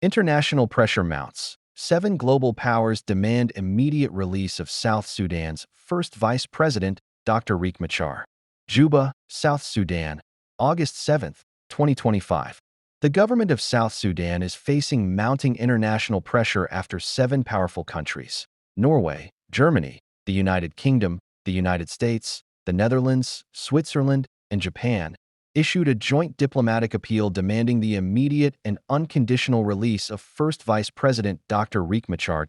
International pressure mounts. 7 global powers demand immediate release of South Sudan's first vice president, Dr. Riek Machar. Juba, South Sudan, August 7, 2025. The government of South Sudan is facing mounting international pressure after 7 powerful countries, Norway, Germany, the United Kingdom, the United States, the Netherlands, Switzerland, and Japan, issued a joint diplomatic appeal demanding the immediate and unconditional release of First Vice President Dr. Riek Machar,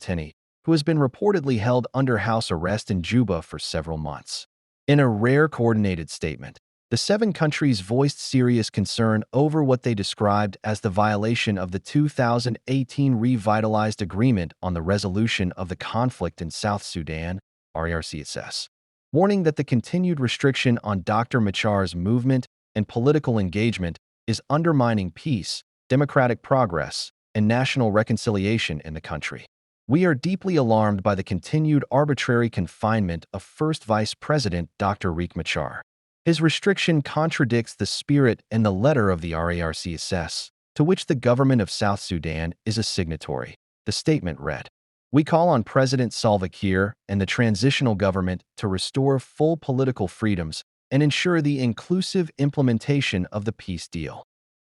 who has been reportedly held under house arrest in Juba for several months. In a rare coordinated statement, the 7 countries voiced serious concern over what they described as the violation of the 2018 revitalized Agreement on the Resolution of the Conflict in South Sudan, RERCSS, warning that the continued restriction on Dr. Machar's movement and political engagement is undermining peace, democratic progress, and national reconciliation in the country. We are deeply alarmed by the continued arbitrary confinement of First Vice President Dr. Riek Machar. His restriction contradicts the spirit and the letter of the RERCSS, to which the government of South Sudan is a signatory. The statement read, "We call on President Salva Kiir and the transitional government to restore full political freedoms and ensure the inclusive implementation of the peace deal."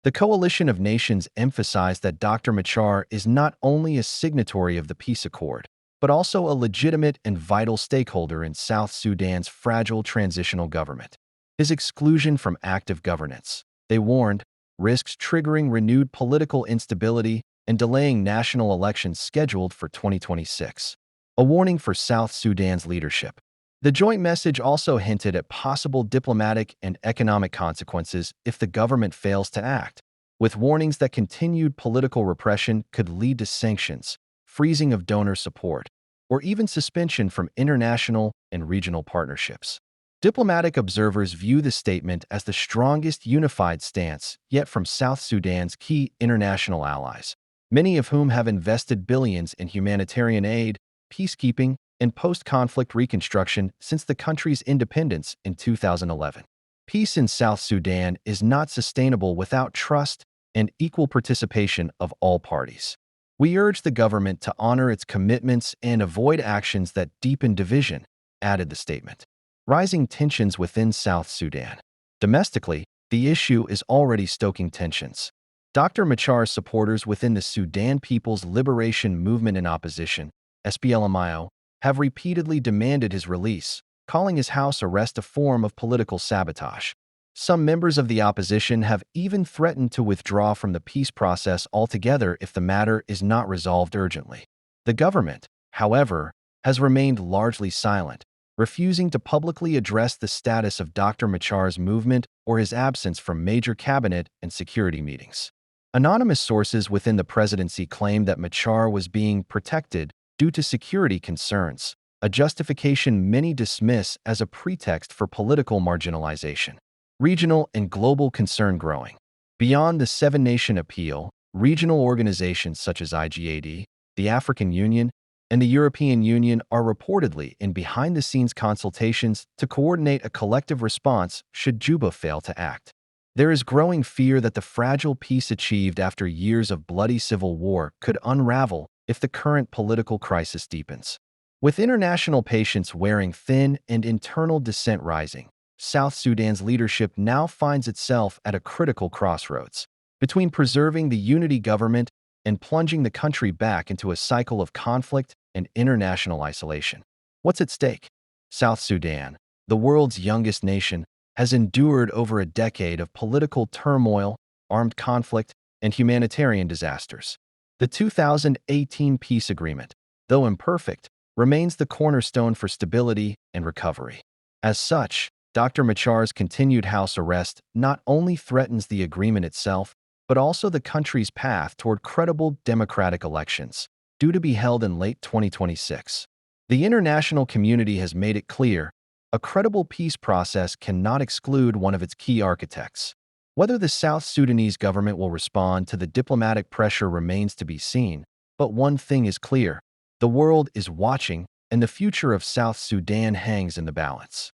The coalition of nations emphasized that Dr. Machar is not only a signatory of the peace accord, but also a legitimate and vital stakeholder in South Sudan's fragile transitional government. His exclusion from active governance, they warned, risks triggering renewed political instability and delaying national elections scheduled for 2026. A warning for South Sudan's leadership. The joint message also hinted at possible diplomatic and economic consequences if the government fails to act, with warnings that continued political repression could lead to sanctions, freezing of donor support, or even suspension from international and regional partnerships. Diplomatic observers view the statement as the strongest unified stance yet from South Sudan's key international allies, many of whom have invested billions in humanitarian aid, peacekeeping, and post-conflict reconstruction since the country's independence in 2011. Peace in South Sudan is not sustainable without trust and equal participation of all parties. We urge the government to honor its commitments and avoid actions that deepen division, added the statement. Rising tensions within South Sudan. Domestically, the issue is already stoking tensions. Dr. Machar's supporters within the Sudan People's Liberation Movement in opposition, SPLMIO, have repeatedly demanded his release, calling his house arrest a form of political sabotage. Some members of the opposition have even threatened to withdraw from the peace process altogether if the matter is not resolved urgently. The government, however, has remained largely silent, refusing to publicly address the status of Dr. Machar's movement or his absence from major cabinet and security meetings. Anonymous sources within the presidency claim that Machar was being protected due to security concerns, a justification many dismiss as a pretext for political marginalization. Regional and global concern growing. Beyond the 7-nation appeal, regional organizations such as IGAD, the African Union, and the European Union are reportedly in behind-the-scenes consultations to coordinate a collective response should Juba fail to act. There is growing fear that the fragile peace achieved after years of bloody civil war could unravel if the current political crisis deepens. With international patience wearing thin and internal dissent rising, South Sudan's leadership now finds itself at a critical crossroads between preserving the unity government and plunging the country back into a cycle of conflict and international isolation. What's at stake? South Sudan, the world's youngest nation, has endured over a decade of political turmoil, armed conflict, and humanitarian disasters. The 2018 peace agreement, though imperfect, remains the cornerstone for stability and recovery. As such, Dr. Machar's continued house arrest not only threatens the agreement itself, but also the country's path toward credible democratic elections, due to be held in late 2026. The international community has made it clear, a credible peace process cannot exclude one of its key architects. Whether the South Sudanese government will respond to the diplomatic pressure remains to be seen, but one thing is clear: the world is watching, and the future of South Sudan hangs in the balance.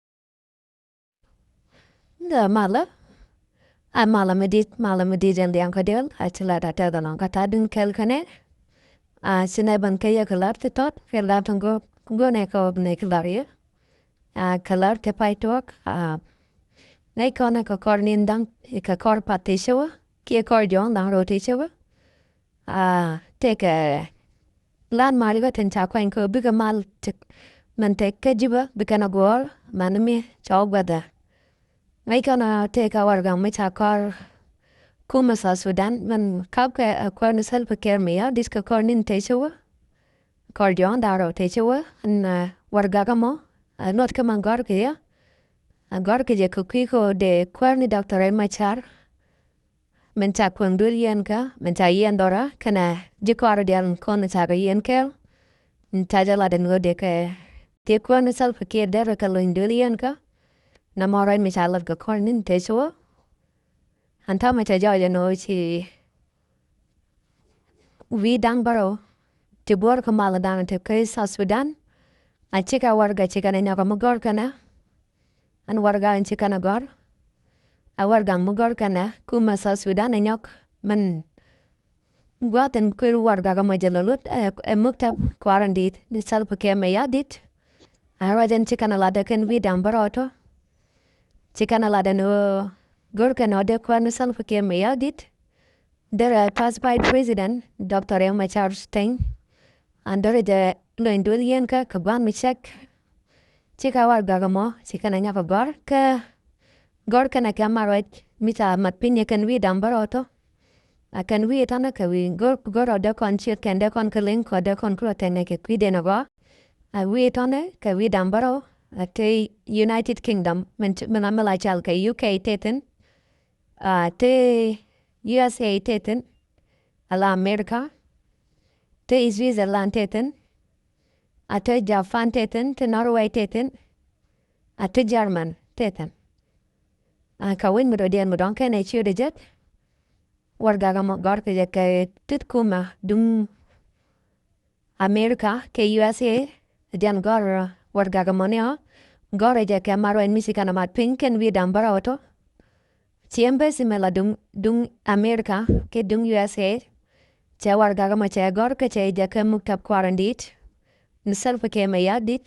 The mother A malamedit and the ankadel, I tell her that the long catadin kelkane. A sineban kaya kalar the tot, kelap and go neko nekelaria. A kalar te paitok, a nekona cornin dunk, a cor patishawa, kia cordion down rotishawa. A take a land marigot and chakwanko bigger mal man take kajiba, becana goal, manami, chog weather. Nekona take our gum which a car. Kuma South Sudan, man kabka a cornis help a care me, disco cornin teshawa, cordion daro teshawa, and wargagamo, not come and gorgia, a gorgia kukiko de corni doctor Machar, menta quandulianka, menta yandora, cana jicordian conitaga yankel, tajala de nodeke, te cornis help a care derrica lindulianka, namora michal of cornin teshawa. And Thomas Georgia knows we dang baro to work a maladan to case South Sudan. I check our warga chicken in Yagamagorkana and warga in Chicanagor. I warga Mugorkana, Kuma South Sudan and Yok man. What and queer warga majalut, a mucked up quarantine, the self-care may add it. I read in Chicanalada can be down baroto. Chicanalada no. Gurkha order kwan self-care may audit. There are past by President Dr. Machar Stein under the Luindulianka Kaban Michek Chikawar Gagamo, Chikananya Gorka Gorka Nakamaret, Mita Matpinia can we dambaroto. I can we tanaka we go or the conchit can the conquerlink or the concluteneke quidenago. I wait on it, can we dambaro at the United Kingdom, Menamala Chalka, UK Taten. Te USA teten, ala America, te Switzerland teten, te Japan teten, te Norway teten, te German teten. Kawin mudodian mudonka ne chudejet, wargagamo gorka jake titkuma dung America ke USA, jan gor wargagamoneo, gore jake maro en misikana mat pink and we dambarato. Siempre si me la dung America, que dung USA, che wargagama che gorka che jaka muktab quarantine, nisal ke me yadit,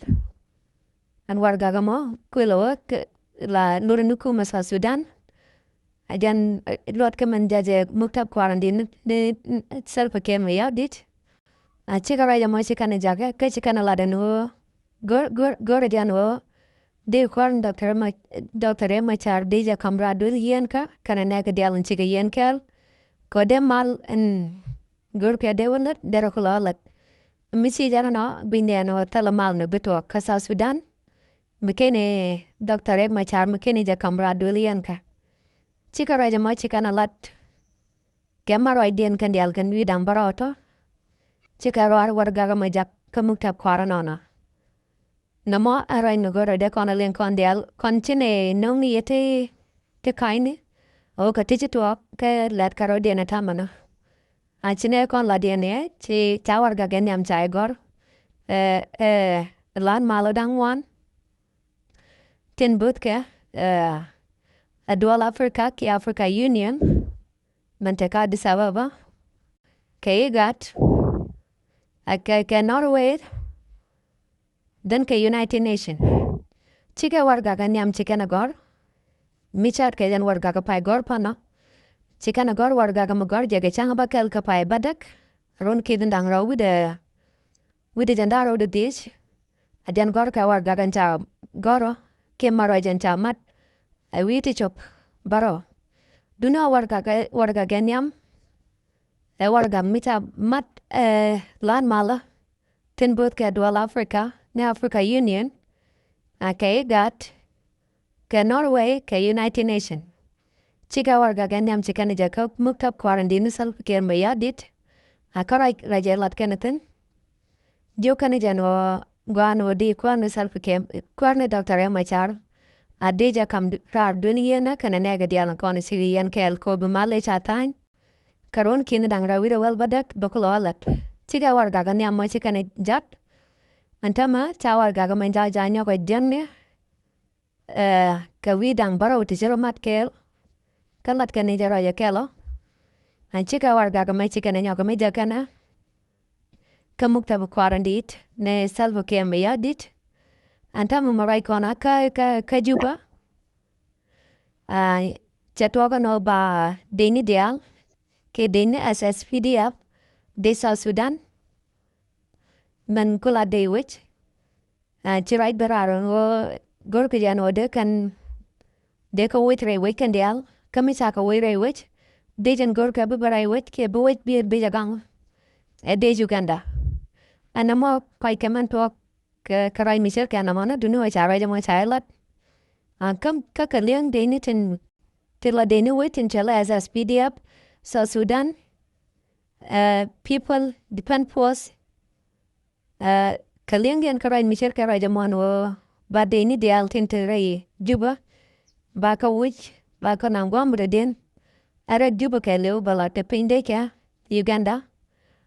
and wargagamo, quilo, la nuranukuma South Sudan, ajan lot kaman jaje muktab quarantine, self ke me yadit, a chikaraya mochikana jaga, kachikana ladano, gorajano. De corn Dr. Machar deja camradul yenka, cananaca delan chica yenkel, codem mal and gurka dewalet, deroculalet. Missy Jarano, Bindiano, telemal no bitua, Casa Sudan, McKinney, Dr. Machar, McKinney ja camradul yenka. Chica raja mochicana lat, Gamma Dian candial can we down barato. Chica roar wargaga majak, kamuktab quaranona. Namo aray nagora de kon alin kon del kon chine nung yete te kaini o ka tiji tuak ke let karo de na tamana a chine kon la de ne chi chawar ga genyam chai gor lan malo dang wan tin but ke a dual Africa ki Africa Union manteka Addis Ababa ke gat a ke Norway then ke United Nation. Chika warga nyam chikanagor. Machar ke jan warga pai gor pana. Chikanagor warga magor jaga changa bakel pai badak. Ron kidin dang ro with the jandaro de dish. A jan gor ka warga gancha goro. Ke maro jancha mat. A witi chop baro. Do no warga ganyam. A warga mita mat lan mala. Tin both ke dual Africa. Africa Union, ke gat, ke Norway, ke United Nation. Chika warga ganyam chikani jakop muktab quarantine self care mayadit. Akara rajelat kenatin. Jokani janwa guano di kwan self care kwarne Dr. Machar. Adeja kam rar duniyana kana nega dialan koni siriyan kel ko bumale chatain. Karon kin dang rawira wel badak bokolo alat. Chika warga ganyam mo chikani jat. Antama chawar gaga manja janya ko denne ka widang baro ti jero mat kel lat ka ni jaro ya kelo. An chika warga ka mai chika na nyoko mai jakana. Ka mukta bukwarandit ne Salva Kiir me yadit. Antamu marai kona ka Juba. Chatwaga no ba deni dial. Ke deni SSPDF. De South Sudan. Man kula de wich. Chirait beraro ngo gorka jan ode kan de ka wit re wik kan dial. Kami sa ka wit re wich. De jan gorka bebarai wich ke buwit bir bijagang. De Uganda. Anamo kai keman tuak karai misir ka namana dunu wa charai jamo chailat. Kam kakaliang deni tin tila deni wit in chala as SPDF South Sudan. People depend force. Kaliang yan karai misir karai jamo no ba deni dial tin tirai Juba. Ba ka wich ba ka nangwam den. Ara Juba ka leo bala te pinde ka Uganda.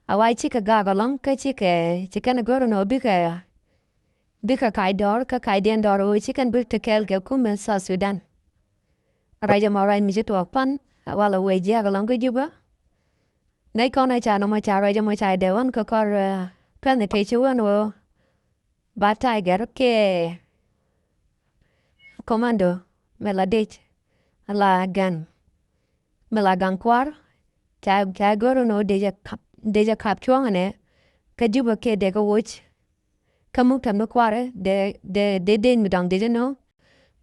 Awai chika gagalong ka chika na goro no bika kai dor ka kai den dor o chikan bir te kel ke kumen South Sudan. Raja marai mi jitu pan wala we jagalong ka Juba. Nei kona cha no ma cha raja mo cha dewan ka kor pen te chuan o ba tiger ke commando meladit la gan melagang kwar cha goro no deja kap chuang ne ka Juba ke de ka wuch kamuk no kware de den midang de no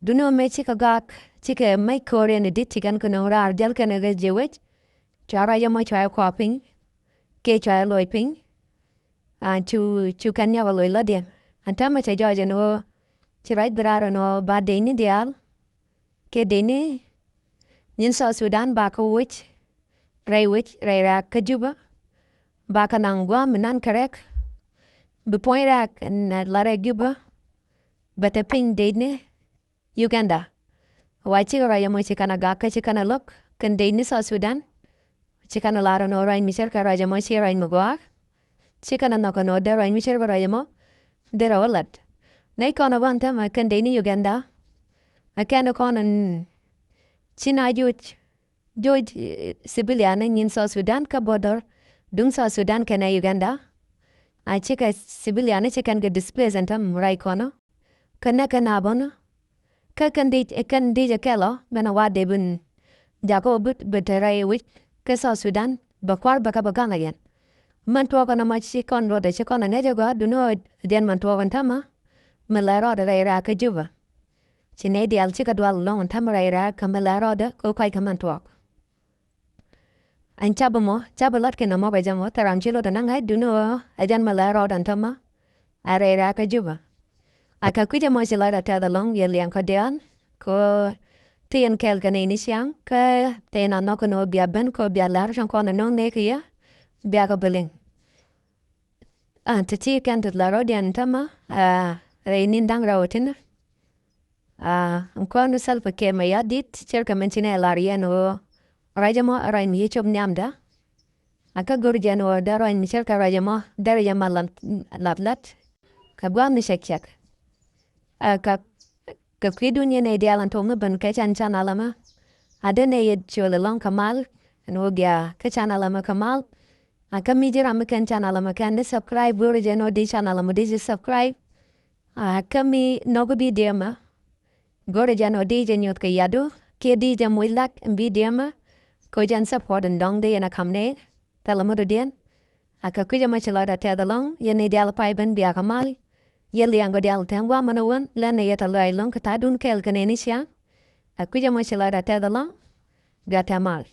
duno me chika gak chika mai kore ne dit chikan kono rar del kana ga jewet chara ya mo cha kwaping ke cha loy ping chu kan ya loy la de antama cha jaje no chirait braro no ba de ni dial ke de ni nin South Sudan ba ka wuch rai ra ka Juba ba ka nangwa minan karek bepoint rak na lare Juba bata ping de Uganda. Wai chika ya mo chikana gaka chikana look kan de ni South Sudan. Chikana laro no rain misher ka raja mo si rain magwak. Chikana no no de rain misher ka raja mo de rawalat. Nei kona wanta ma kan de ni Uganda. Akano kona china juj civilian in South Sudan ka border dung South Sudan kana Uganda. Chika civilian chikan ga displays antam rai kona. Kana bono. Kan di kelo bena wade bun jako but rai wich ka South Sudan bakwar baka bagan again. Mantua kana ma chikon roda chikon na nejo duno den mantua wantama melaro da rai ra ka Juba. Chine di al chika dwal long antama rai ra ka melaro da ko kai ka mantua. An chabalot ke namo ba jamo taranchilo da nangai duno ajan melaro da antama rai ra ka Juba. Aka kuja mo sila da tada long yeliang ko dian ko tiyan kel ka ni siyang ka tiyan ano ko no biya ben ko biya lar siyang ko na nong ne kaya biya ko biling. Tati kan tat laro diyan tama ray nindang rawatin. Ang ko no Salva Kiir me yadit cherka menchine larian o raja mo aray mi yichob nyamda. Aka gurjan o daro in cherka raja mo daro yama latlat. Kabwa ni shek. Ka kwidunya ne dialan tomu ban ka chan alama. Ada ne yed chole long kamal. No gya ka chan alama kamal. Aka mijira kan chan alama kan de subscribe wuri jeno di chan alama di subscribe. Aka mi nogo bi diama. Gore jano di jenyot ka yadu. Kia di jam wilak bi diama. Ko jan support and dong de yana kamne. Talamudu dian. Aka kuja machalada tedalong. Yene dialapai ban biya kamal. Yeli ango dial tengwa manawan lana yeta loy long katadun kel kaneni siya. Akuja mo sila da tedalong. Gatamal.